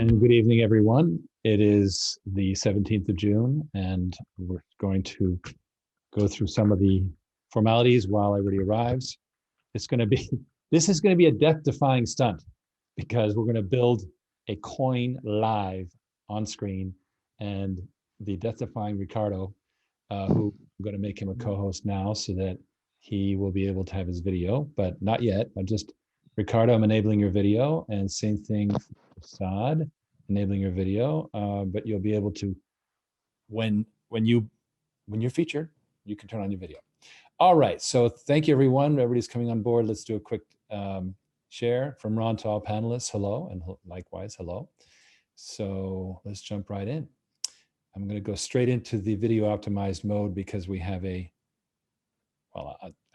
And good evening, everyone. It is the 17th of June, and we're going to go through some of the formalities while everybody arrives. This is going to be a death-defying stunt because we're going to build a coin live on screen, and the death-defying Ricardo, who I'm going to make him a co-host now so that he will be able to have his video, but not yet. Ricardo, I'm enabling your video, and same thing for Prasad, enabling your video, but you'll be able to, when you're featured, you can turn on your video. All right, so thank you, everyone. Everybody's coming on board. Let's do a quick share from Ron to all panelists. Hello, and likewise, hello. So let's jump right in. I'm going to go straight into the video optimized mode because we have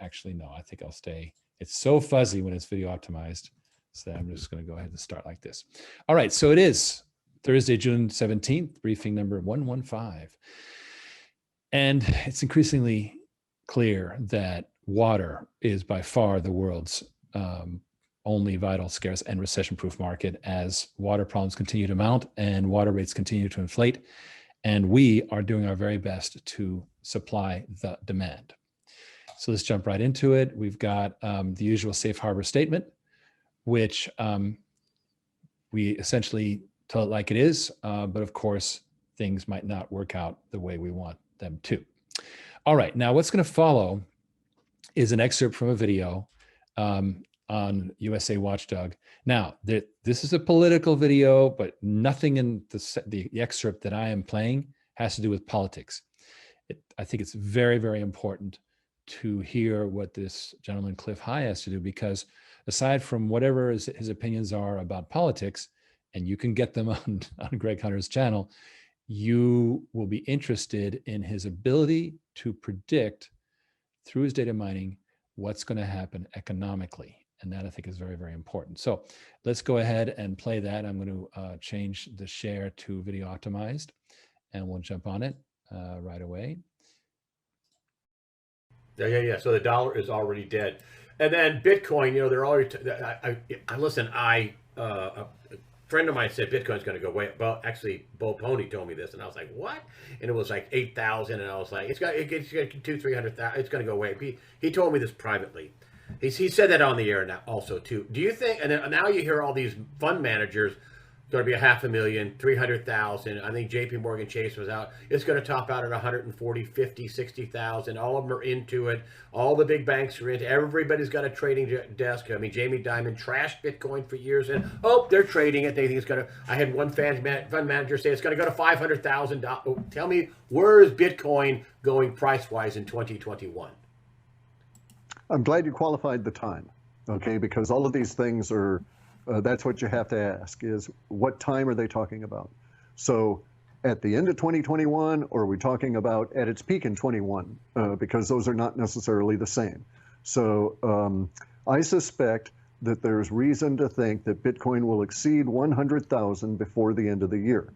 actually, no, I think I'll stay. It's so fuzzy when it's video optimized. So I'm just going to go ahead and start like this. All right, so it is Thursday, June 17th, briefing number 115. And it's increasingly clear that water is by far the world's only vital, scarce, and recession-proof market as water problems continue to mount and water rates continue to inflate. And we are doing our very best to supply the demand. So let's jump right into it. We've got the usual safe harbor statement, which we essentially tell it like it is, but of course, things might not work out the way we want them to. All right, now what's going to follow is an excerpt from a video on USA Watchdog. Now, this is a political video, but nothing in the excerpt that I am playing has to do with politics. I think it's very, very important to hear what this gentleman, Cliff High, has to do, because aside from whatever his opinions are about politics, and you can get them on Greg Hunter's channel, you will be interested in his ability to predict through his data mining what's going to happen economically. And that I think is very, very important. So let's go ahead and play that. I'm going to change the share to video optimized, and we'll jump on it right away. Yeah. So the dollar is already dead. And then Bitcoin, they're already, a friend of mine said Bitcoin's going to go away. Well, actually, Bo Pony told me this, and I was like, what? And it was like 8,000, and I was like, it's got 200,000-300,000. It's going to go away. He told me this privately. He said that on the air now also too. Do you think? And then now you hear all these fund managers going to be 500,000, 300,000. I think J.P. Morgan Chase was out. It's going to top out at 140, 50, 60,000. All of them are into it. All the big banks are into it. Everybody's got a trading desk. I mean, Jamie Dimon trashed Bitcoin for years, and they're trading it. They think it's going to. I had one fund manager say it's going to go to $500,000. Tell me, where is Bitcoin going price wise in 2021? I'm glad you qualified the time, okay? Because all of these things are. That's what you have to ask is what time are they talking about? So at the end of 2021, or are we talking about at its peak in 21? Because those are not necessarily the same. So I suspect that there's reason to think that Bitcoin will exceed 100,000 before the end of the year.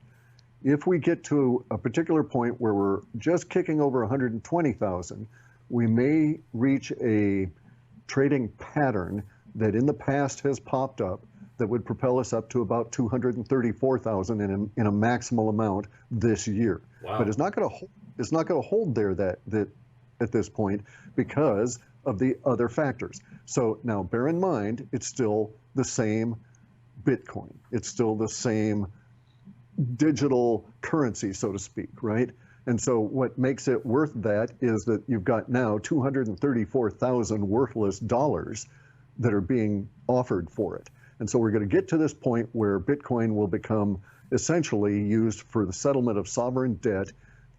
If we get to a particular point where we're just kicking over 120,000, we may reach a trading pattern that in the past has popped up that would propel us up to about 234,000 in a maximal amount this year. Wow. But it's not going to hold there that at this point because of the other factors. So now bear in mind, it's still the same Bitcoin. It's still the same digital currency, so to speak, right? And so what makes it worth that is that you've got now 234,000 worthless dollars that are being offered for it. And so we're going to get to this point where Bitcoin will become essentially used for the settlement of sovereign debt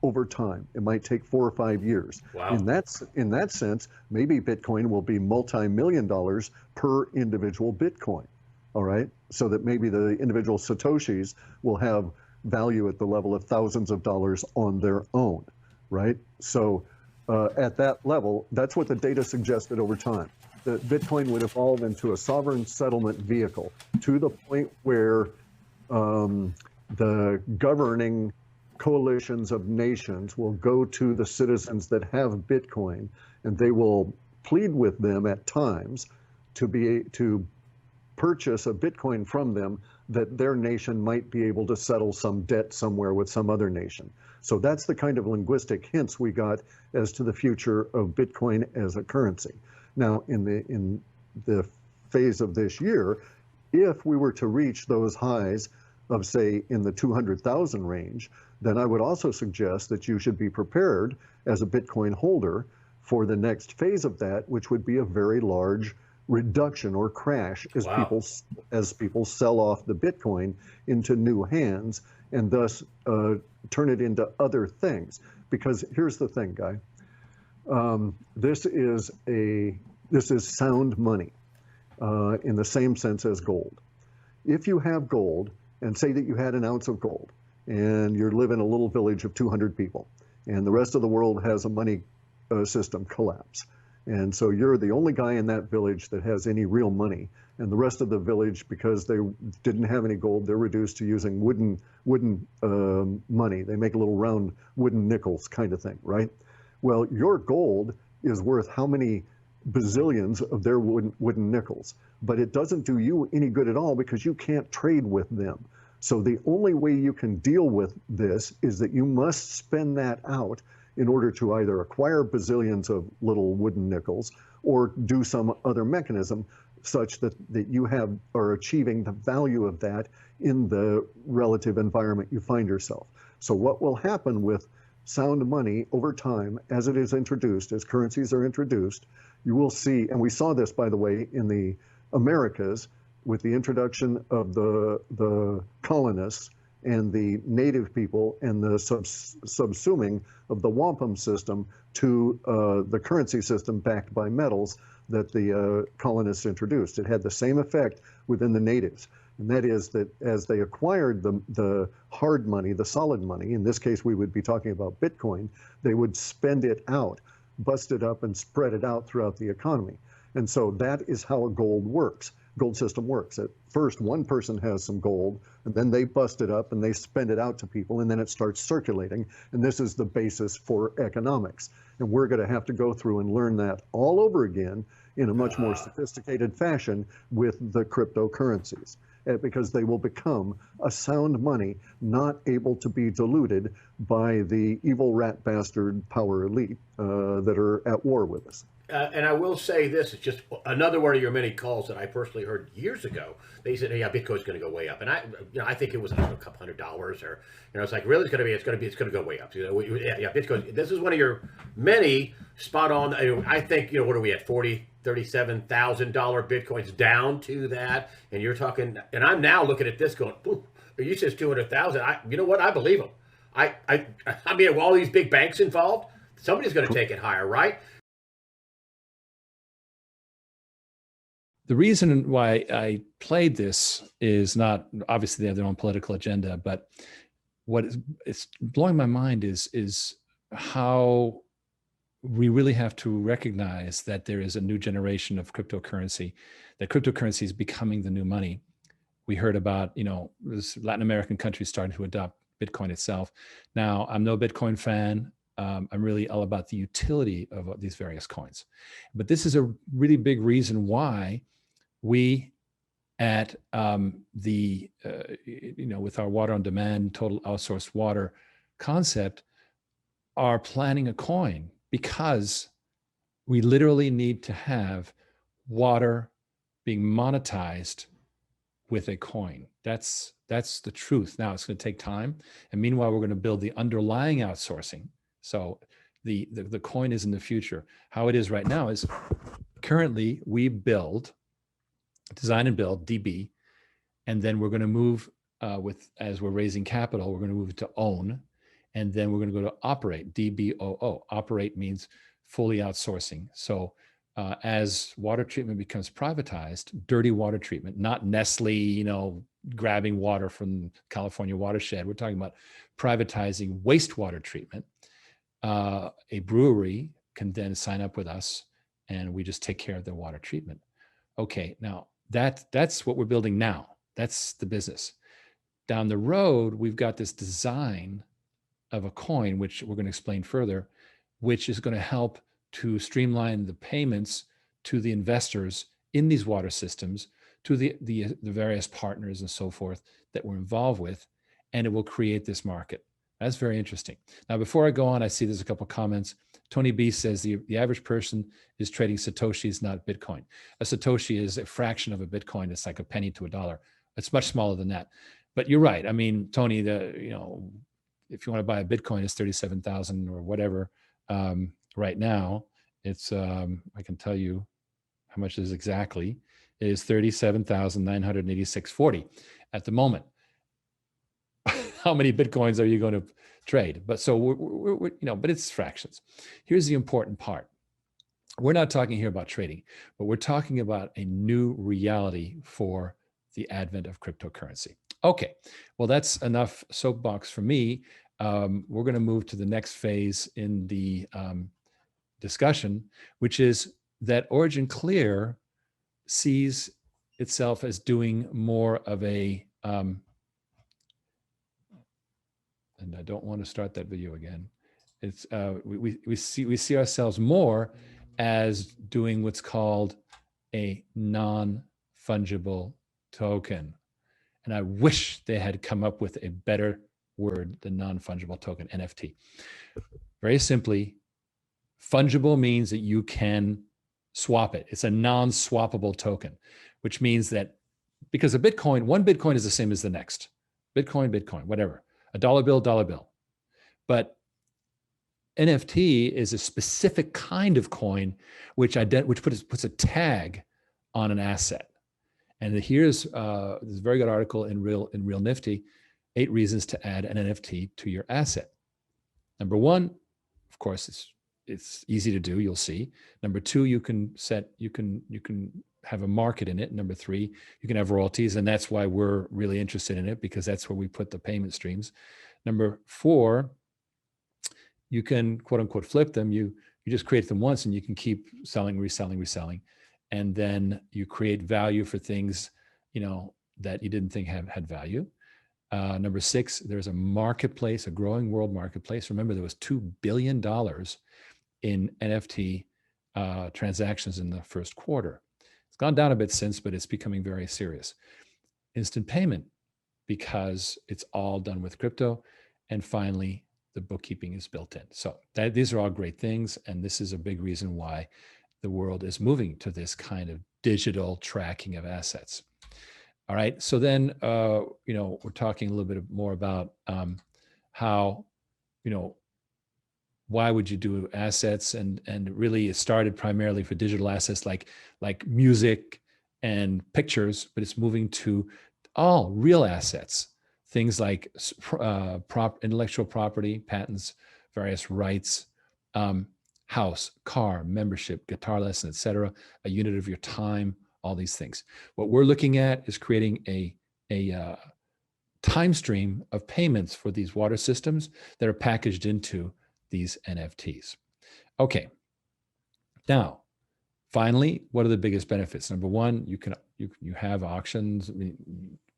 over time. It might take 4 or 5 years. Wow. In that sense, maybe Bitcoin will be multi-million dollars per individual Bitcoin. All right, so that maybe the individual Satoshis will have value at the level of thousands of dollars on their own, right? So at that level, that's what the data suggested over time. That Bitcoin would evolve into a sovereign settlement vehicle to the point where the governing coalitions of nations will go to the citizens that have Bitcoin, and they will plead with them at times to purchase a Bitcoin from them that their nation might be able to settle some debt somewhere with some other nation. So that's the kind of linguistic hints we got as to the future of Bitcoin as a currency. Now, in the phase of this year, if we were to reach those highs of, say, in the 200,000 range, then I would also suggest that you should be prepared as a Bitcoin holder for the next phase of that, which would be a very large reduction or crash as people sell off the Bitcoin into new hands and thus turn it into other things. Because here's the thing, Guy, this is sound money in the same sense as gold. If you have gold, and say that you had an ounce of gold, and you live in a little village of 200 people, and the rest of the world has a money system collapse. And so you're the only guy in that village that has any real money. And the rest of the village, because they didn't have any gold, they're reduced to using wooden money. They make little round wooden nickels kind of thing, right? Well, your gold is worth how many bazillions of their wooden nickels? But it doesn't do you any good at all because you can't trade with them. So the only way you can deal with this is that you must spend that out in order to either acquire bazillions of little wooden nickels or do some other mechanism such that you are achieving the value of that in the relative environment you find yourself. So what will happen with sound money over time as it is introduced, as currencies are introduced, you will see, and we saw this, by the way, in the Americas with the introduction of the colonists and the native people and the subsuming of the wampum system to the currency system backed by metals that the colonists introduced. It had the same effect within the natives. And that is that as they acquired the hard money, the solid money, in this case we would be talking about Bitcoin, they would spend it out, bust it up and spread it out throughout the economy. And so that is how a gold system works. At first, one person has some gold, and then they bust it up and they spend it out to people, and then it starts circulating. And this is the basis for economics. And we're going to have to go through and learn that all over again in a much more sophisticated fashion with the cryptocurrencies, because they will become a sound money not able to be diluted by the evil rat bastard power elite that are at war with us. And I will say this, it's just another one of your many calls that I personally heard years ago. They said, hey, yeah, Bitcoin's going to go way up. And I think it was, I don't know, a couple $100 or, it's like, really, it's going to go way up. Yeah, Bitcoin, this is one of your many spot on. I think, what are we at, $37,000 Bitcoins down to that. And you're talking, and I'm now looking at this going, you says 200,000. You know what? I believe them. I mean, with all these big banks involved, somebody's going to take it higher, right? The reason why I played this is not, obviously they have their own political agenda, but what is blowing my mind is how we really have to recognize that there is a new generation of cryptocurrency, that cryptocurrency is becoming the new money. We heard about, Latin American countries starting to adopt Bitcoin itself. Now, I'm no Bitcoin fan. I'm really all about the utility of these various coins. But this is a really big reason why we at with our water on demand, total outsourced water concept are planning a coin, because we literally need to have water being monetized with a coin. That's the truth. Now it's going to take time. And meanwhile, we're going to build the underlying outsourcing. So the coin is in the future. How it is right now is currently we design and build DB, and then we're going to move as we're raising capital, we're going to move to own, and then we're going to go to operate, DBOO. Operate means fully outsourcing. So as water treatment becomes privatized, dirty water treatment, not Nestle, grabbing water from California watershed. We're talking about privatizing wastewater treatment. A brewery can then sign up with us, and we just take care of their water treatment. Okay, now that's what we're building now. That's the business. Down the road, we've got this design of a coin, which we're going to explain further, which is going to help to streamline the payments to the investors in these water systems to the various partners and so forth that we're involved with, and it will create this market. That's very interesting. Now, before I go on, I see there's a couple of comments. Tony B says the average person is trading Satoshis, not Bitcoin. A Satoshi is a fraction of a Bitcoin. It's like a penny to a dollar. It's much smaller than that. But you're right. I mean, Tony, if you want to buy a Bitcoin, it's 37,000 or whatever. Right now, it's I can tell you how much it is exactly. It is 37,986.40 at the moment. How many Bitcoins are you going to trade? But so we're but it's fractions. Here's the important part. We're not talking here about trading, but we're talking about a new reality for the advent of cryptocurrency. Okay, well, that's enough soapbox for me. We're going to move to the next phase in the discussion, which is that Origin Clear sees itself as doing more of a and I don't want to start that video again. It's we see ourselves more as doing what's called a non-fungible token. And I wish they had come up with a better word than non-fungible token, NFT. Very simply, fungible means that you can swap it. It's a non-swappable token, which means that because a Bitcoin, one Bitcoin is the same as the next. Bitcoin, whatever. A dollar bill. But NFT is a specific kind of coin which puts a tag on an asset. And here's this very good article in Real Nifty, 8 reasons to add an NFT to your asset. Number 1, of course, it's easy to do. You'll see. Number 2, you can have a market in it. Number 3, you can have royalties, and that's why we're really interested in it, because that's where we put the payment streams. Number 4, you can quote unquote flip them. You just create them once, and you can keep selling, reselling, and then you create value for things that you didn't think had value. Number 6, there's a marketplace, a growing world marketplace. Remember, there was $2 billion in NFT transactions in the first quarter. It's gone down a bit since, but it's becoming very serious. Instant payment, because it's all done with crypto. And finally, the bookkeeping is built in. So these are all great things. And this is a big reason why the world is moving to this kind of digital tracking of assets. All right. So then, we're talking a little bit more about how, why would you do assets? And really it started primarily for digital assets like music and pictures, but it's moving to all real assets, things like intellectual property, patents, various rights, house, car, membership, guitar lesson, etc., a unit of your time, all these things. What we're looking at is creating a time stream of payments for these water systems that are packaged into these NFTs. Okay. Now, finally, what are the biggest benefits? Number 1, you have auctions,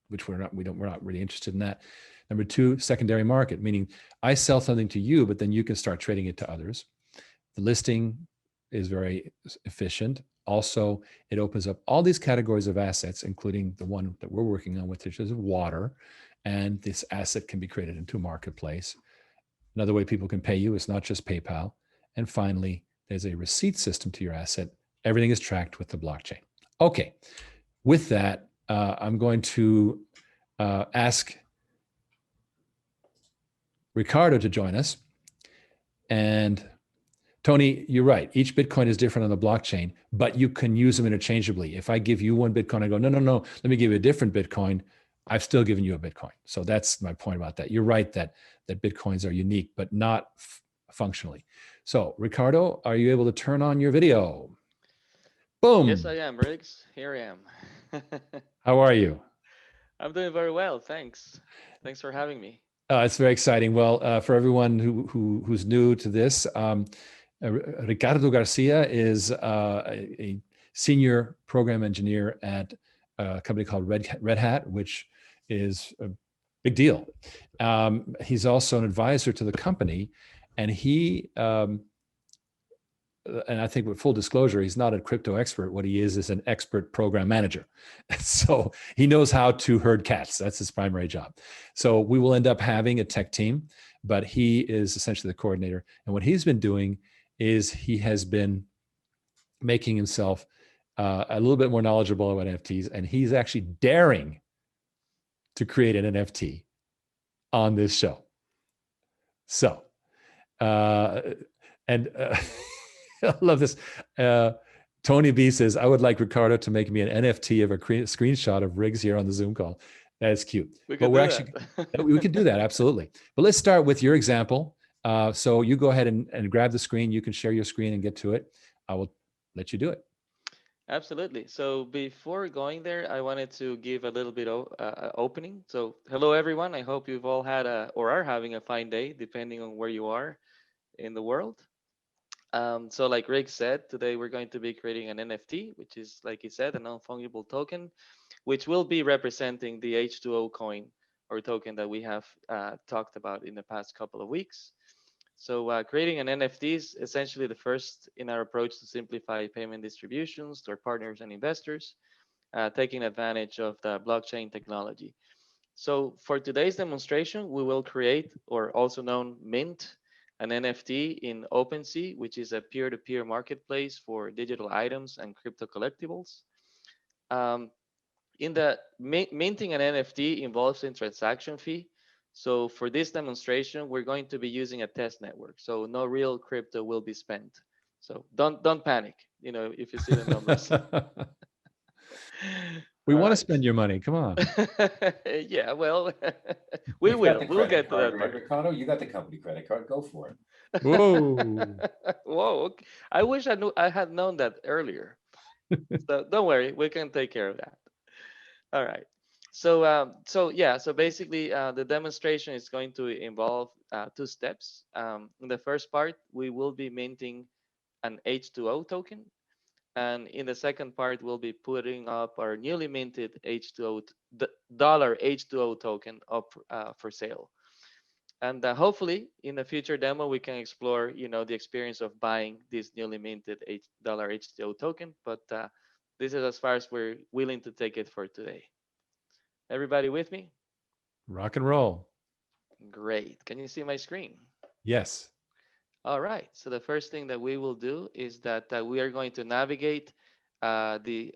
which we're not really interested in that. Number 2, secondary market, meaning I sell something to you, but then you can start trading it to others. The listing is very efficient. Also, it opens up all these categories of assets, including the one that we're working on, which is water. And this asset can be created into a marketplace. Another way people can pay you is not just PayPal. And finally, there's a receipt system to your asset. Everything is tracked with the blockchain. Okay, with that, I'm going to ask Ricardo to join us. And Tony, you're right. Each Bitcoin is different on the blockchain, but you can use them interchangeably. If I give you one Bitcoin, I go, no, let me give you a different Bitcoin. I've still given you a Bitcoin. So that's my point about that. You're right that Bitcoins are unique, but not functionally. So Ricardo, are you able to turn on your video? Boom. Yes, I am, Riggs. Here I am. How are you? I'm doing very well, thanks. Thanks for having me. It's very exciting. Well, for everyone who's new to this, Ricardo Garcia is a senior program engineer at a company called Red Hat, which is a big deal. He's also an advisor to the company, and he and I think with full disclosure, he's not a crypto expert. What he is an expert program manager. So he knows how to herd cats. That's his primary job. So we will end up having a tech team, but he is essentially the coordinator. And what he's been doing is he has been making himself a little bit more knowledgeable about NFTs, and he's actually daring to create an NFT on this show. So, I love this. Tony B says, I would like Ricardo to make me an NFT of a screenshot of Riggs here on the Zoom call. That's cute. We But could we're do actually, that. we could do that. Absolutely. But let's start with your example. So you go ahead and grab the screen. You can share your screen and get to it. I will let you do it. Absolutely. So before going there, I wanted to give a little bit of opening. So hello, everyone. I hope you've all had or are having a fine day, depending on where you are in the world. So like Rick said, today we're going to be creating an NFT, which is, like he said, a non-fungible token, which will be representing the H2O coin or token that we have talked about in the past couple of weeks. So creating an NFT is essentially the first in our approach to simplify payment distributions to our partners and investors, taking advantage of the blockchain technology. So for today's demonstration, we will create, or also known mint, an NFT in OpenSea, which is a peer-to-peer marketplace for digital items and crypto collectibles. In the minting an NFT involves a transaction fee. So for this demonstration, we're going to be using a test network. So no real crypto will be spent. So don't panic, if you see the numbers. We All want to right. spend your money. Come on. Yeah, well, we You've will. got the We'll credit get to card, that right, part. Ricardo? You got the company credit card. Go for it. Whoa. Whoa. Okay. I wish I had known that earlier. So don't worry, we can take care of that. All right. So basically, the demonstration is going to involve two steps. In the first part, we will be minting an H2O token, and in the second part, we'll be putting up our newly minted H2O dollar H2O token up for sale. And hopefully, in a future demo, we can explore, the experience of buying this newly minted dollar H2O token. But this is as far as we're willing to take it for today. Everybody with me? Rock and roll. Great. Can you see my screen? Yes. All right. So the first thing that we will do is that we are going to navigate the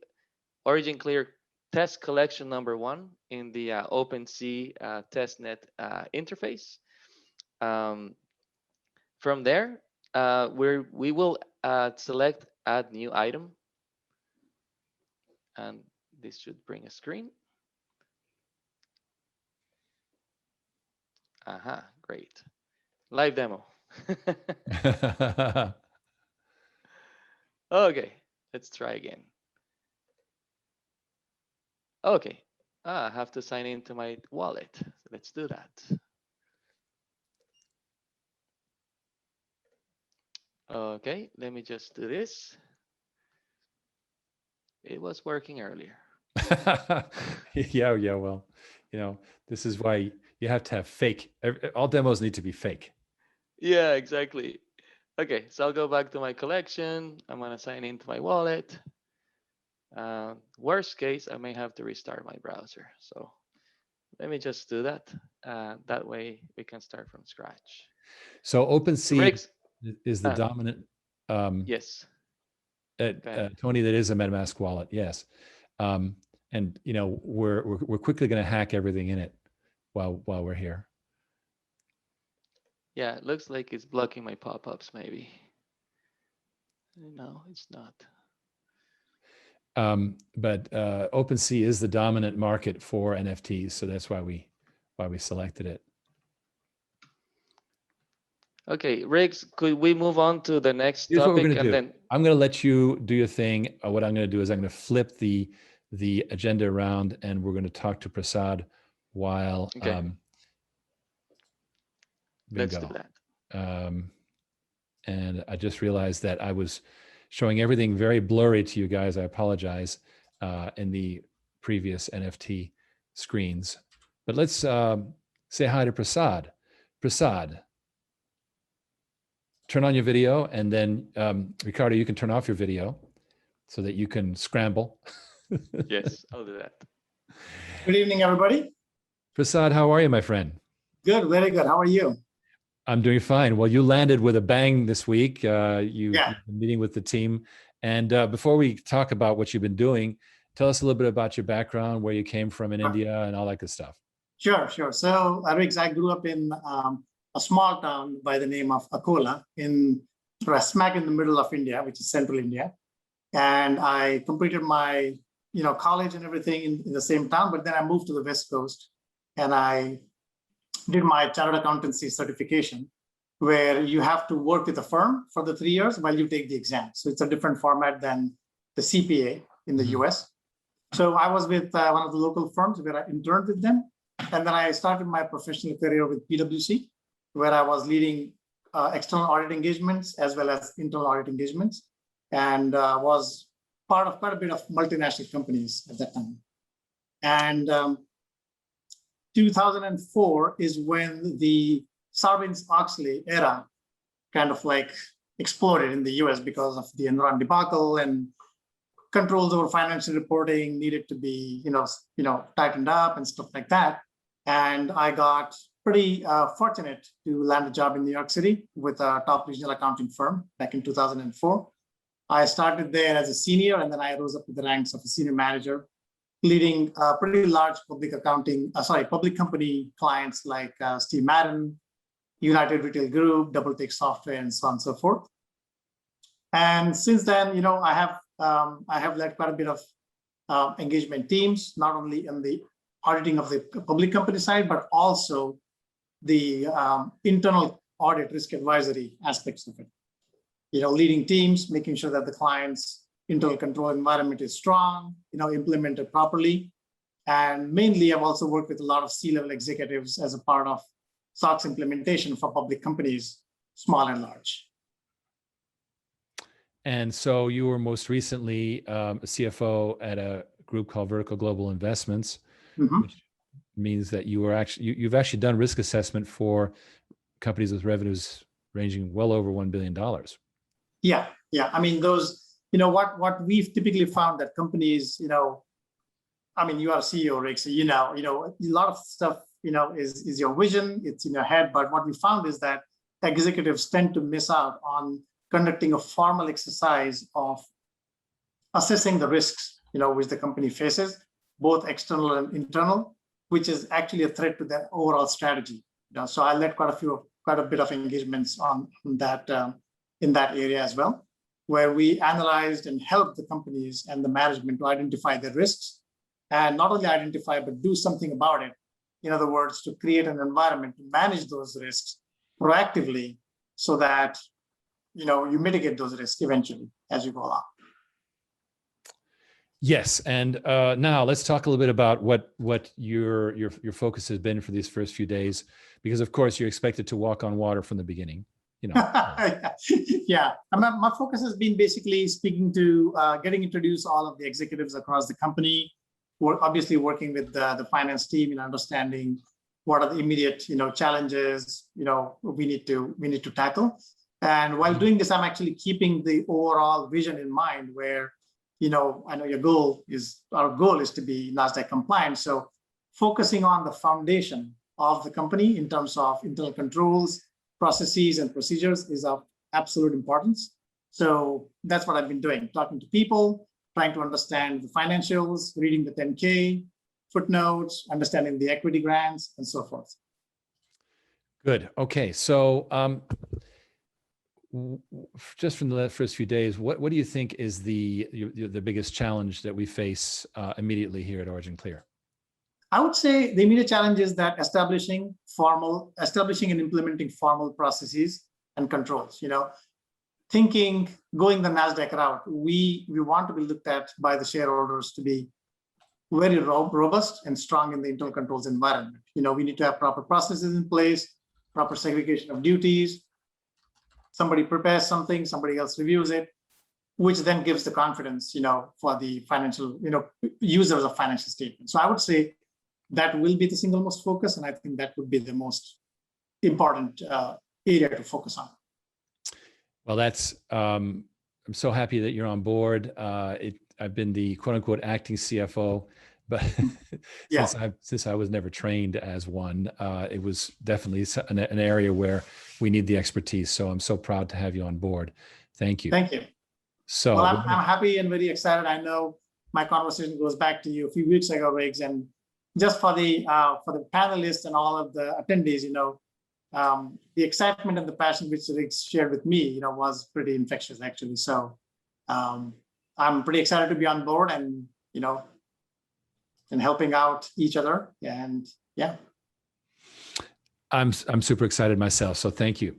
Origin Clear test collection number 1 in the OpenSea testnet interface. From there, we will select add new item. And this should bring a screen. Aha, great. Live demo. Okay, let's try again. Okay, I have to sign into my wallet. So let's do that. Okay, let me just do this. It was working earlier. Yeah. Well, this is why you have to have fake. All demos need to be fake. Yeah, exactly. Okay, so I'll go back to my collection. I'm gonna sign into my wallet. Worst case, I may have to restart my browser. So let me just do that. That way we can start from scratch. So OpenSea Riggs, is the dominant. yes. Tony, that is a MetaMask wallet. Yes, and we're quickly going to hack everything in it while we're here. Yeah, it looks like it's blocking my pop-ups. Maybe. No, it's not. But OpenSea is the dominant market for NFTs, so that's why we selected it. Okay, Riggs, could we move on to the next Here's what we're topic? going to do. I'm going to let you do your thing. What I'm going to do is I'm going to flip the agenda around, and we're going to talk to Prasad while. Okay. Let's Bingo. do that. And I just realized that I was showing everything very blurry to you guys. I apologize in the previous NFT screens. But let's say hi to Prasad. Prasad, turn on your video, and then Ricardo, you can turn off your video so that you can scramble. Yes, I'll do that. Good evening, everybody. Prasad, how are you, my friend? Good, very good. How are you? I'm doing fine. Well, you landed with a bang this week. You've Yeah. been meeting with the team. And before we talk about what you've been doing, tell us a little bit about your background, where you came from in India, and all that good stuff. Sure, sure. So, Arix, I grew up in a small town by the name of Akola, smack in the middle of India, which is central India. And I completed my, college and everything in the same town, but then I moved to the West Coast and I did my chartered accountancy certification, where you have to work with a firm for the 3 years while you take the exam. So it's a different format than the CPA in the US. So I was with one of the local firms where I interned with them. And then I started my professional career with PwC, where I was leading external audit engagements as well as internal audit engagements, and was part of quite a bit of multinational companies at that time. And 2004 is when the Sarbanes-Oxley era kind of like exploded in the US because of the Enron debacle, and controls over financial reporting needed to be, tightened up and stuff like that. And I got pretty fortunate to land a job in New York City with a top regional accounting firm back in 2004. I started there as a senior, and then I rose up to the ranks of a senior manager, leading pretty large public company clients like Steve Madden, United Retail Group, Double Take Software, and so on and so forth. And since then, I have led quite a bit of engagement teams, not only in the auditing of the public company side, but also the internal audit risk advisory aspects of it. Leading teams, making sure that the client's internal control environment is strong, implemented properly. And mainly, I've also worked with a lot of C-level executives as a part of SOX implementation for public companies, small and large. And so you were most recently a CFO at a group called Vertical Global Investments, which means that you've actually done risk assessment for companies with revenues ranging well over $1 billion. Yeah. I mean, those, what we've typically found that companies, you are CEO, Rick, so a lot of stuff, is your vision, it's in your head. But what we found is that executives tend to miss out on conducting a formal exercise of assessing the risks, which the company faces, both external and internal, which is actually a threat to their overall strategy. So I led quite a bit of engagements on that in that area as well, where we analyzed and helped the companies and the management to identify their risks, and not only identify, but do something about it. In other words, to create an environment to manage those risks proactively so that you mitigate those risks eventually as you go along. Yes, and now let's talk a little bit about what your focus has been for these first few days, because of course you're expected to walk on water from the beginning. Yeah, my focus has been basically speaking to getting introduced all of the executives across the company. We're obviously working with the finance team in understanding what are the immediate challenges we need to tackle. And while doing this, I'm actually keeping the overall vision in mind, where I know our goal is to be NASDAQ compliant. So focusing on the foundation of the company in terms of internal controls, processes, and procedures is of absolute importance. So that's what I've been doing, talking to people, trying to understand the financials, reading the 10K, footnotes, understanding the equity grants, and so forth. Good. Okay. So just from the first few days, what do you think is the biggest challenge that we face immediately here at Origin Clear? I would say the immediate challenge is that establishing and implementing formal processes and controls. Going the NASDAQ route, we want to be looked at by the shareholders to be very robust and strong in the internal controls environment. We need to have proper processes in place, proper segregation of duties. Somebody prepares something, somebody else reviews it, which then gives the confidence, for the financial, users of financial statements. So I would say that will be the single most focus, and I think that would be the most important area to focus on. Well, I'm so happy that you're on board. I've been the quote unquote acting CFO, but Yeah. since I was never trained as one, it was definitely an area where we need the expertise. So I'm so proud to have you on board. Thank you. Thank you. So Well, I'm happy and very excited. I know my conversation goes back to you a few weeks ago, Riggs, and just for the panelists and all of the attendees, the excitement and the passion which Riggs shared with me, was pretty infectious actually. So I'm pretty excited to be on board and and helping out each other. And yeah. I'm super excited myself. So thank you.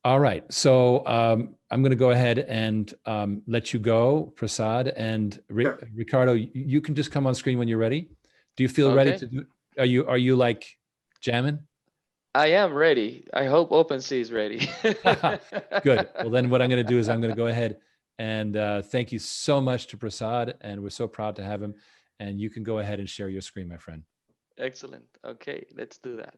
All right. So I'm going to go ahead and let you go, Prasad, and Sure. Ricardo. You can just come on screen when you're ready. Do you feel ready Okay. to do? Are you like jamming? I am ready. I hope OpenSea is ready. Good. Well, then what I'm going to do is I'm going to go ahead and thank you so much to Prasad, and we're so proud to have him. And you can go ahead and share your screen, my friend. Excellent. Okay, let's do that.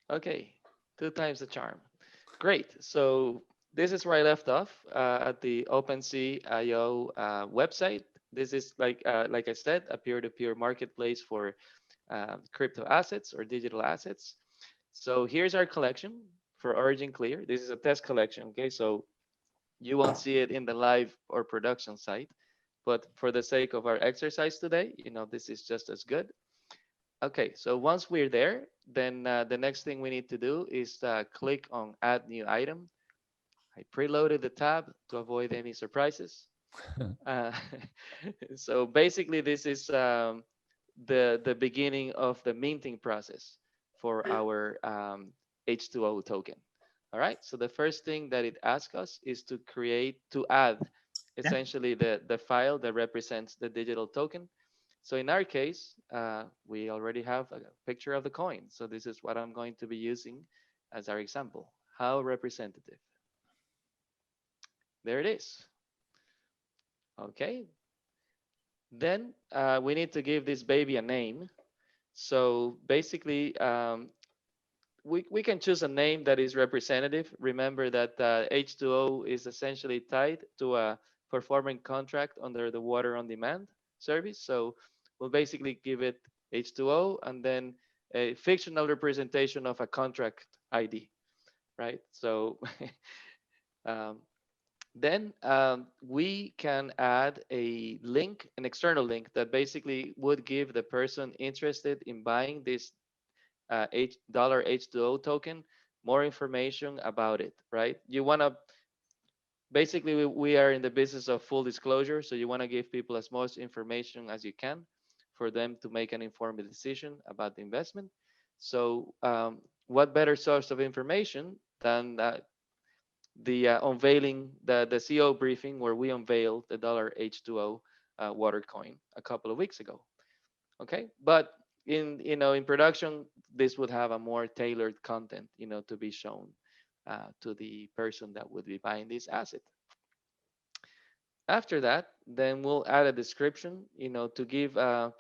Okay, 2 times the charm. Great. So this is where I left off at the OpenSea.io website. This is like I said, a peer-to-peer marketplace for crypto assets or digital assets. So here's our collection for Origin Clear. This is a test collection. Okay, so you won't see it in the live or production site, but for the sake of our exercise today, this is just as good. Okay, so once we're there, then the next thing we need to do is click on Add New Item. I preloaded the tab to avoid any surprises. uh, so basically, this is the beginning of the minting process for our H2O token. All right, so the first thing that it asks us is to add essentially the file that represents the digital token. So in our case, we already have a picture of the coin. So this is what I'm going to be using as our example. How representative. There it is. Okay. Then we need to give this baby a name. So basically, we can choose a name that is representative. Remember that H2O is essentially tied to a performing contract under the Water on Demand service. So we'll basically give it H2O and then a fictional representation of a contract ID, right? So then we can add a link, an external link that basically would give the person interested in buying this $H2O token more information about it, right? You want to basically we are in the business of full disclosure, so you want to give people as much information as you can for them to make an informed decision about the investment. So what better source of information than the unveiling, the CEO briefing where we unveiled the $H2O water coin a couple of weeks ago. Okay, but in production, this would have a more tailored content, to be shown to the person that would be buying this asset. After that, then we'll add a description, to give a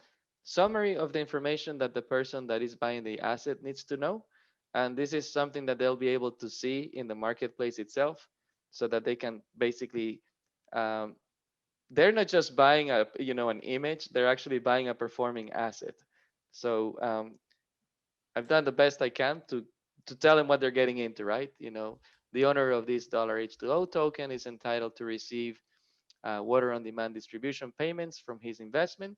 summary of the information that the person that is buying the asset needs to know. And this is something that they'll be able to see in the marketplace itself, so that they can basically, they're not just buying an image, they're actually buying a performing asset. So I've done the best I can to tell them what they're getting into, right? The owner of this $H2O token is entitled to receive water on demand distribution payments from his investment.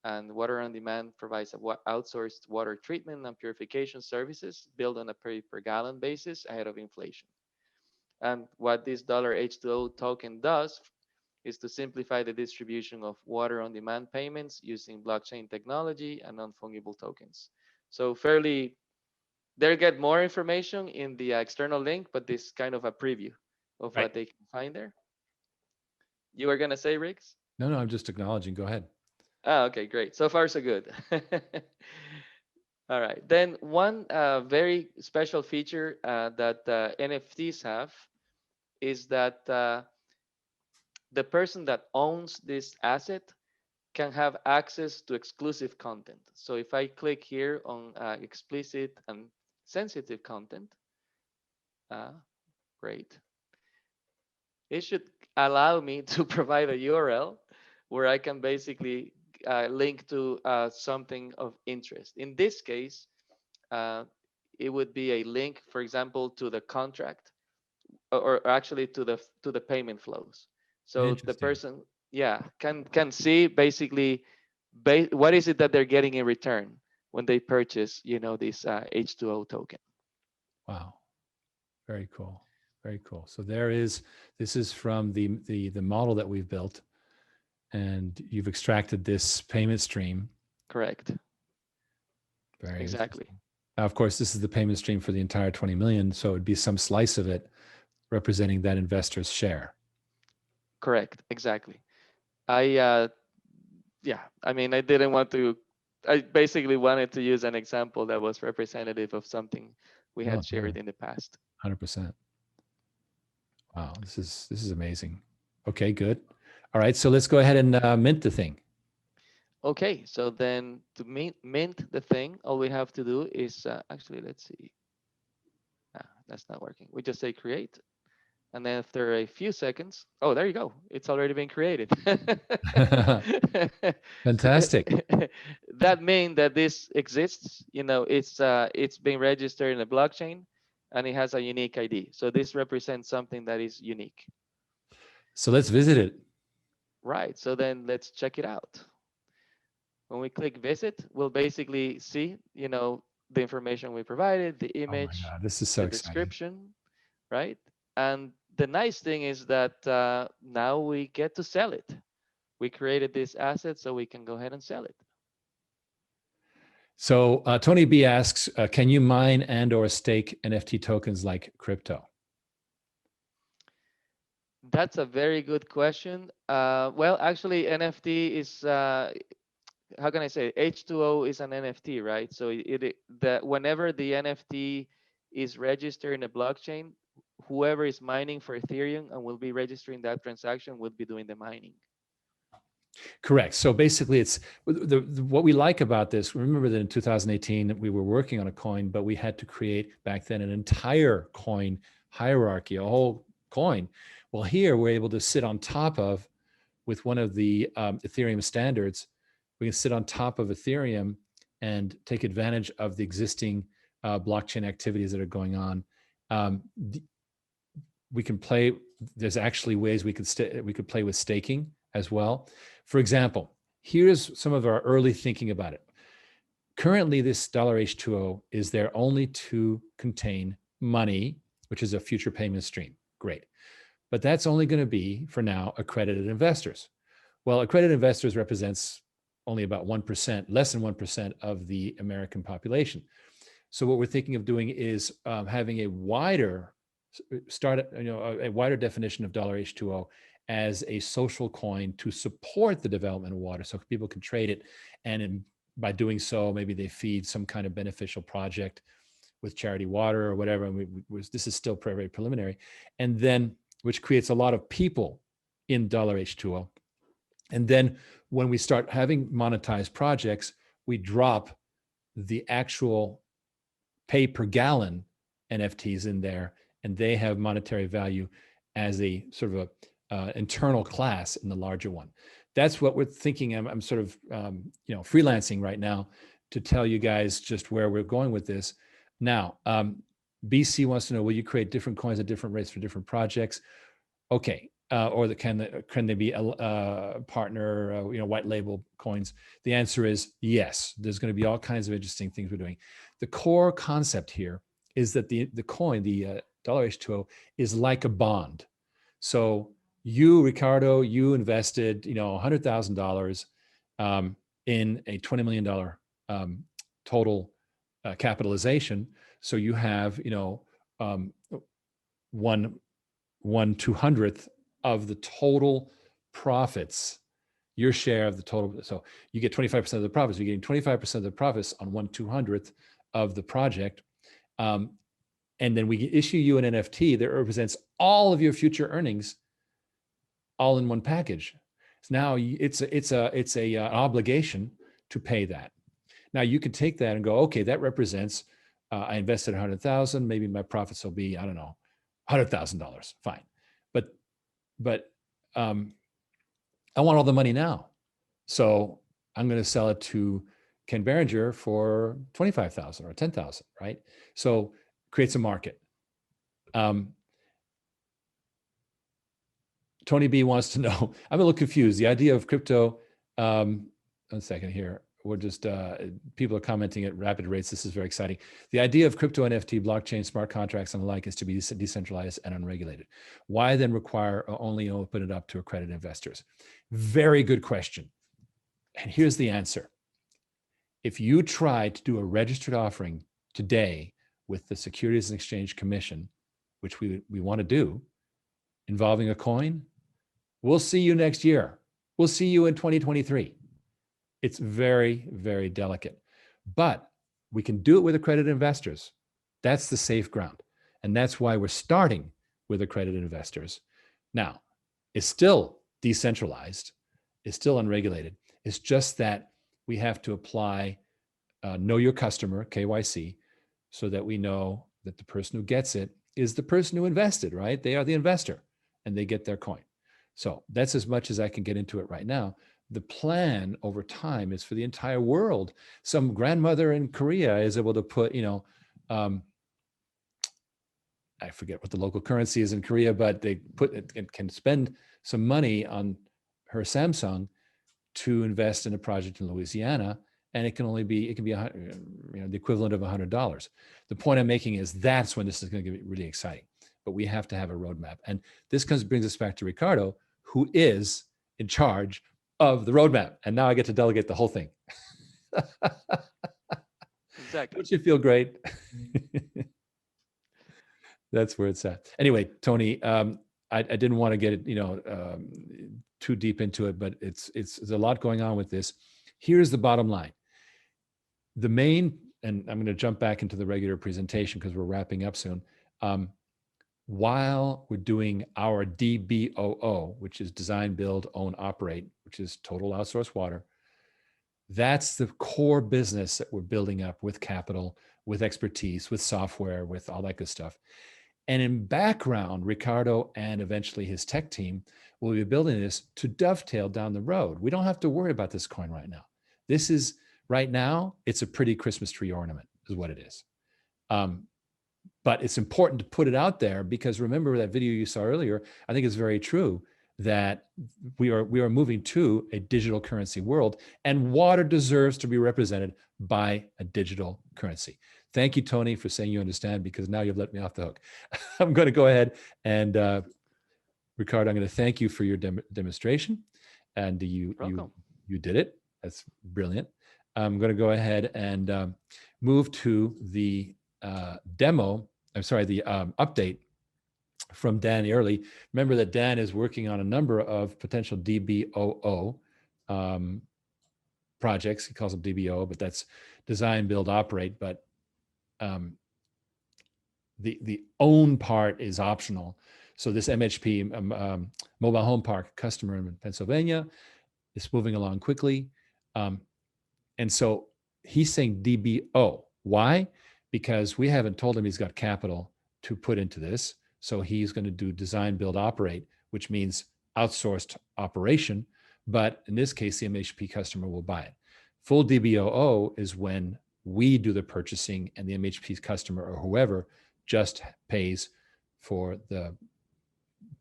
And Water on Demand provides outsourced water treatment and purification services built on a per gallon basis ahead of inflation. And what this $H2O token does is to simplify the distribution of water on demand payments using blockchain technology and non-fungible tokens. So they'll get more information in the external link, but this is kind of a preview of what they can find there. You were gonna say, Riggs? No, I'm just acknowledging. Go ahead. Okay, great. So far, so good. All right. Then one very special feature that NFTs have is that the person that owns this asset can have access to exclusive content. So if I click here on explicit and sensitive content, Great. It should allow me to provide a URL where I can basically link to something of interest. In this case, uh, it would be a link, for example, to the contract, or actually to the payment flows. So the Interesting. person, yeah, can see basically what is it that they're getting in return when they purchase, this H2O token. Wow. Very cool. Very cool. So this is from the model that we've built, and you've extracted this payment stream. Correct. Very Exactly. interesting. Now, of course, this is the payment stream for the entire 20 million. So it'd be some slice of it representing that investor's share. Correct. Exactly. Yeah, I mean, I basically wanted to use an example that was representative of something we had shared in the past. 100%. Wow, this is amazing. Okay, good. All right, so let's go ahead and mint the thing. Okay, so then to mint the thing, all we have to do is actually, let's see. That's not working. We just say create. And then after a few seconds, oh, there you go. It's already been created. Fantastic. That means that this exists. It's being registered in a blockchain, and it has a unique ID. So this represents something that is unique. So let's visit it. Right. So then let's check it out. When we click visit, we'll basically see, the information we provided, the image, oh my God, this is so the exciting. description, right? And the nice thing is that now we get to sell it. We created this asset, so we can go ahead and sell it. So Tony B asks, can you mine and or stake NFT tokens like crypto? That's a very good question. Well, actually, NFT is, how can I say, H2O is an NFT, right? So whenever the NFT is registered in a blockchain, whoever is mining for Ethereum and will be registering that transaction will be doing the mining. Correct. So basically, it's what we like about this. Remember that in 2018, we were working on a coin, but we had to create back then an entire coin hierarchy, a whole coin. Well, here we're able to sit on top of, with one of the Ethereum standards, we can sit on top of Ethereum and take advantage of the existing blockchain activities that are going on. We can play. There's actually ways we could play with staking as well. For example, here's some of our early thinking about it. Currently, this $H2O is there only to contain money, which is a future payment stream. Great. But that's only going to be, for now, accredited investors. Well, accredited investors represents only about 1%, less than 1% of the American population. So what we're thinking of doing is having a wider a wider definition of $H2O as a social coin to support the development of water, so people can trade it, and by doing so, maybe they feed some kind of beneficial project with charity water or whatever. And this is still very preliminary, and then which creates a lot of people in $H2O. And then when we start having monetized projects, we drop the actual pay per gallon NFTs in there, and they have monetary value as a sort of a internal class in the larger one. That's what we're thinking. I'm sort of freelancing right now to tell you guys just where we're going with this. Now, BC wants to know, will you create different coins at different rates for different projects? Okay. Or can they be a partner, white label coins? The answer is yes. There's going to be all kinds of interesting things we're doing. The core concept here is that the coin, the $H2O, is like a bond. So you, Ricardo, you invested, $100,000 in a $20 million total capitalization. So you have, 1/200th of the total profits, your share of the total. So you get 25% of the profits. You're getting 25% of the profits on 1/200th of the project. And then we issue you an NFT that represents all of your future earnings, all in one package. So now it's an obligation to pay that. Now you can take that and go, okay, that represents I invested 100,000, maybe my profits will be, I don't know, $100,000. Fine. But I want all the money now. So I'm going to sell it to Ken Berenger for 25,000 or 10,000, right? So creates a market. Tony B wants to know, I'm a little confused. The idea of crypto, 1 second here. We're just, people are commenting at rapid rates. This is very exciting. The idea of crypto, NFT, blockchain, smart contracts, and the like is to be decentralized and unregulated. Why then require or only open it up to accredited investors? Very good question. And here's the answer. If you try to do a registered offering today with the Securities and Exchange Commission, which we want to do, involving a coin, we'll see you next year. We'll see you in 2023. It's very, very delicate. But we can do it with accredited investors. That's the safe ground. And that's why we're starting with accredited investors. Now, it's still decentralized. It's still unregulated. It's just that we have to apply know your customer, KYC, so that we know that the person who gets it is the person who invested, right? They are the investor and they get their coin. So that's as much as I can get into it right now. The plan over time is for the entire world. Some grandmother in Korea is able to put, I forget what the local currency is in Korea, but they put it can spend some money on her Samsung to invest in a project in Louisiana, and it can be the equivalent of $100. The point I'm making is that's when this is going to get really exciting. But we have to have a roadmap, and this brings us back to Ricardo, who is in charge of the roadmap. And now I get to delegate the whole thing. Exactly. Don't you feel great? That's where it's at. Anyway, Tony, I didn't want to get it, too deep into it, but there's a lot going on with this. Here's the bottom line. The main, and I'm going to jump back into the regular presentation because we're wrapping up soon. While we're doing our DBOO, which is design, build, own, operate, which is total outsourced water, that's the core business that we're building up with capital, with expertise, with software, with all that good stuff. And in background, Ricardo and eventually his tech team will be building this to dovetail down the road. We don't have to worry about this coin right now. This is, right now, it's a pretty Christmas tree ornament is what it is. But it's important to put it out there because remember that video you saw earlier, I think it's very true that we are moving to a digital currency world, and water deserves to be represented by a digital currency. Thank you, Tony, for saying you understand, because now you've let me off the hook. I'm going to go ahead and Ricardo, I'm going to thank you for your demonstration, and you did it. That's brilliant. I'm going to go ahead and move to the update from Dan Early. Remember that Dan is working on a number of potential DBOO projects. He calls them DBO, but that's design, build, operate. But the own part is optional. So this MHP, mobile home park customer in Pennsylvania, is moving along quickly. And so he's saying DBO. Why? Because we haven't told him he's got capital to put into this. So he's going to do design, build, operate, which means outsourced operation. But in this case, the MHP customer will buy it. Full DBOO is when we do the purchasing and the MHP's customer or whoever just pays for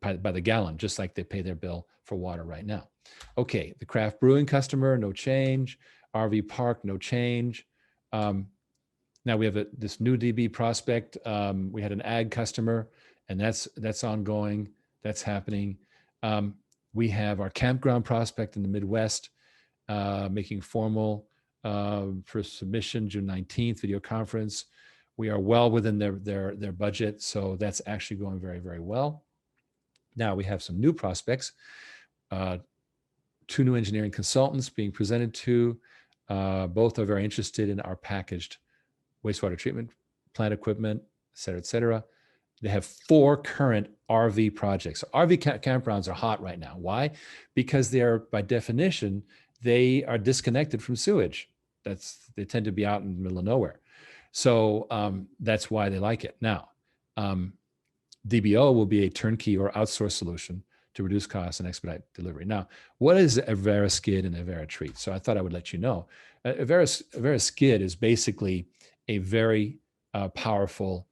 by the gallon, just like they pay their bill for water right now. Okay, the craft brewing customer, no change. RV park, no change. Now we have this new DB prospect. We had an ag customer, and that's ongoing. That's happening. We have our campground prospect in the Midwest, making formal for submission June 19th, video conference. We are well within their budget, so that's actually going very, very well. Now we have some new prospects, 2 new engineering consultants being presented to. Both are very interested in our packaged wastewater treatment plant equipment, et cetera, et cetera. They have 4 current RV projects. So RV campgrounds are hot right now. Why? Because they are, by definition, they are disconnected from sewage. They tend to be out in the middle of nowhere. So that's why they like it. Now, DBO will be a turnkey or outsourced solution to reduce costs and expedite delivery. Now, what is a Avera skid and Avera treat? So I thought I would let you know. Avera skid is basically a very powerful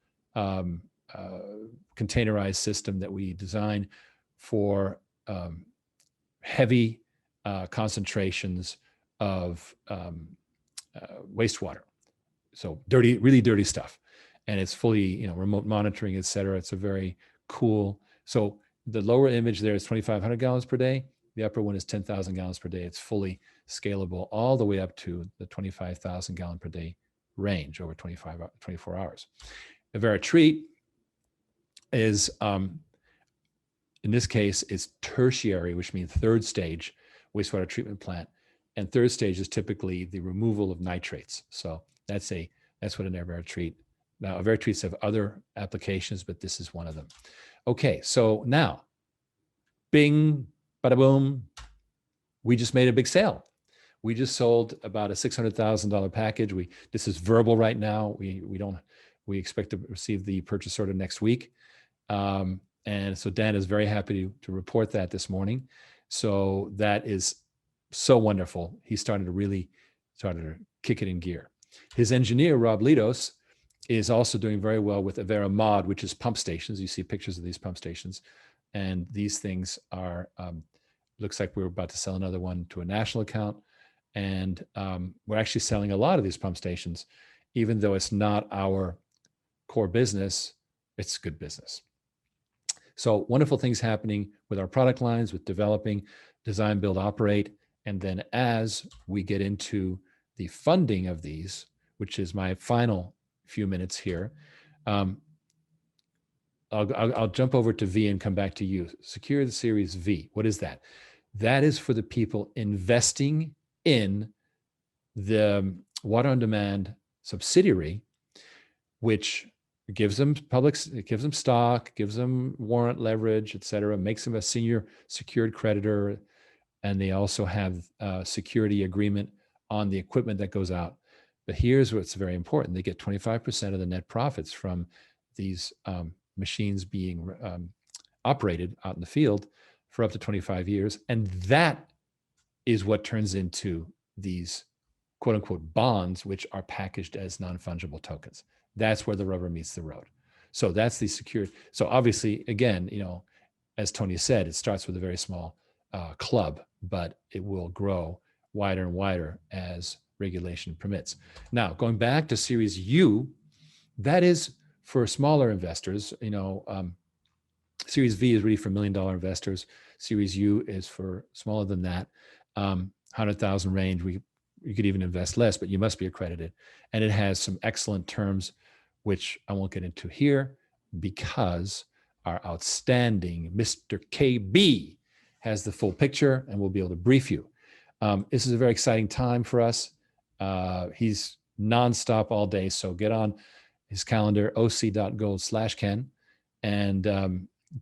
containerized system that we design for heavy concentrations of wastewater. So dirty, really dirty stuff. And it's fully, remote monitoring, et cetera. It's a very cool. So the lower image there is 2,500 gallons per day. The upper one is 10,000 gallons per day. It's fully scalable all the way up to the 25,000 gallon per day range over 24 hours. Avera treat is, in this case, is tertiary, which means third stage wastewater treatment plant. And third stage is typically the removal of nitrates. So that's what an Avera treat. Now, Avera treats have other applications, but this is one of them. Okay, so now, bing, bada boom, we just made a big sale. We just sold about a $600,000 package. This is verbal right now. We expect to receive the purchase order next week. And so Dan is very happy to report that this morning. So that is so wonderful. He started to kick it in gear. His engineer, Rob Lidos, is also doing very well with Avera Mod, which is pump stations. You see pictures of these pump stations. And these things are, looks like we're about to sell another one to a national account. And we're actually selling a lot of these pump stations, even though it's not our core business, it's good business. So wonderful things happening with our product lines, with developing, design, build, operate. And then as we get into the funding of these, which is my final few minutes here, I'll jump over to V and come back to you. Secure the Series V. What is that? That is for the people investing in the Water on Demand subsidiary, which gives them it gives them stock, gives them warrant leverage, et cetera, makes them a senior secured creditor. And they also have a security agreement on the equipment that goes out. But here's what's very important. They get 25% of the net profits from these machines being operated out in the field for up to 25 years. And that is what turns into these quote unquote bonds, which are packaged as non-fungible tokens. That's where the rubber meets the road. So that's the secured. So obviously, again, as Tony said, it starts with a very small club, but it will grow wider and wider as regulation permits. Now, going back to Series U, that is for smaller investors. Series V is really for $1 million investors. Series U is for smaller than that, 100,000 range. You could even invest less, but you must be accredited. And it has some excellent terms, which I won't get into here because our outstanding Mr. KB has the full picture and we'll be able to brief you. This is a very exciting time for us. He's nonstop all day. So get on his calendar, oc.gold/Ken. And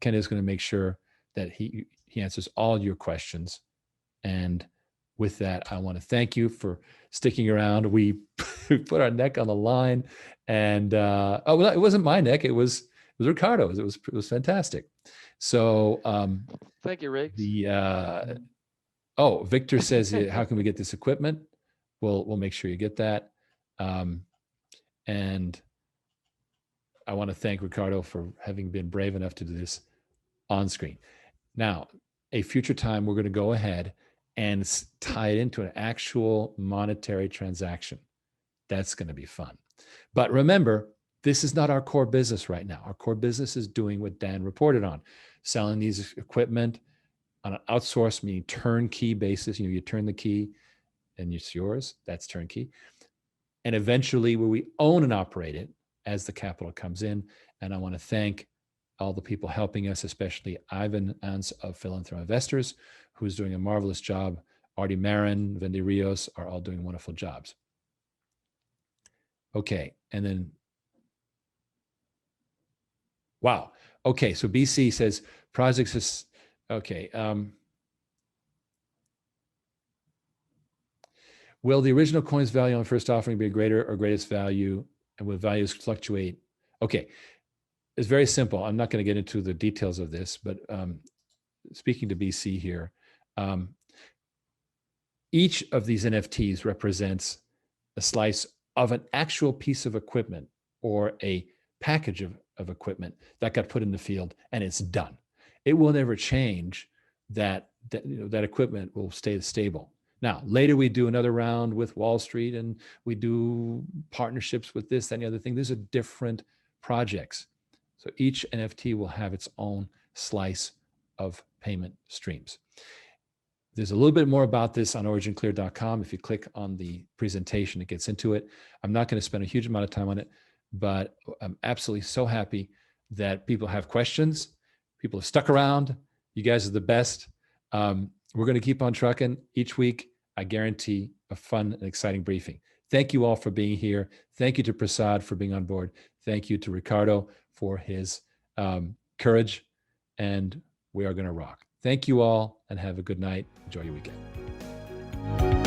Ken is going to make sure that he answers all your questions. And with that, I want to thank you for sticking around. We put our neck on the line, and it wasn't my neck; it was Ricardo's. It was fantastic. So thank you, Rick. Victor says, "How can we get this equipment?" We'll make sure you get that. And I want to thank Ricardo for having been brave enough to do this on screen. Now, a future time, we're going to go ahead and tie it into an actual monetary transaction. That's going to be fun. But remember, this is not our core business right now. Our core business is doing what Dan reported on, selling these equipment on an outsourced, meaning turnkey basis. You turn the key and it's yours. That's turnkey. And eventually where we own and operate it as the capital comes in. And I want to thank all the people helping us, especially Ivan Ans of Philanthro Investors, who's doing a marvelous job. Artie Marin, Wendy Rios are all doing wonderful jobs. Okay, and then, wow. Okay, so BC says projects is, okay. Will the original coin's value on first offering be greater or greatest value and with values fluctuate. Okay, it's very simple. I'm not going to get into the details of this, but speaking to BC here, each of these NFTs represents a slice of an actual piece of equipment or a package of equipment that got put in the field, and it's done. It will never change. That equipment will stay stable. Now, later we do another round with Wall Street, and we do partnerships with this and the other thing. These are different projects. So each NFT will have its own slice of payment streams. There's a little bit more about this on originclear.com. If you click on the presentation, it gets into it. I'm not going to spend a huge amount of time on it, but I'm absolutely so happy that people have questions. People have stuck around. You guys are the best. We're going to keep on trucking each week. I guarantee a fun and exciting briefing. Thank you all for being here. Thank you to Prasad for being on board. Thank you to Ricardo for his courage. And we are going to rock. Thank you all, and have a good night. Enjoy your weekend.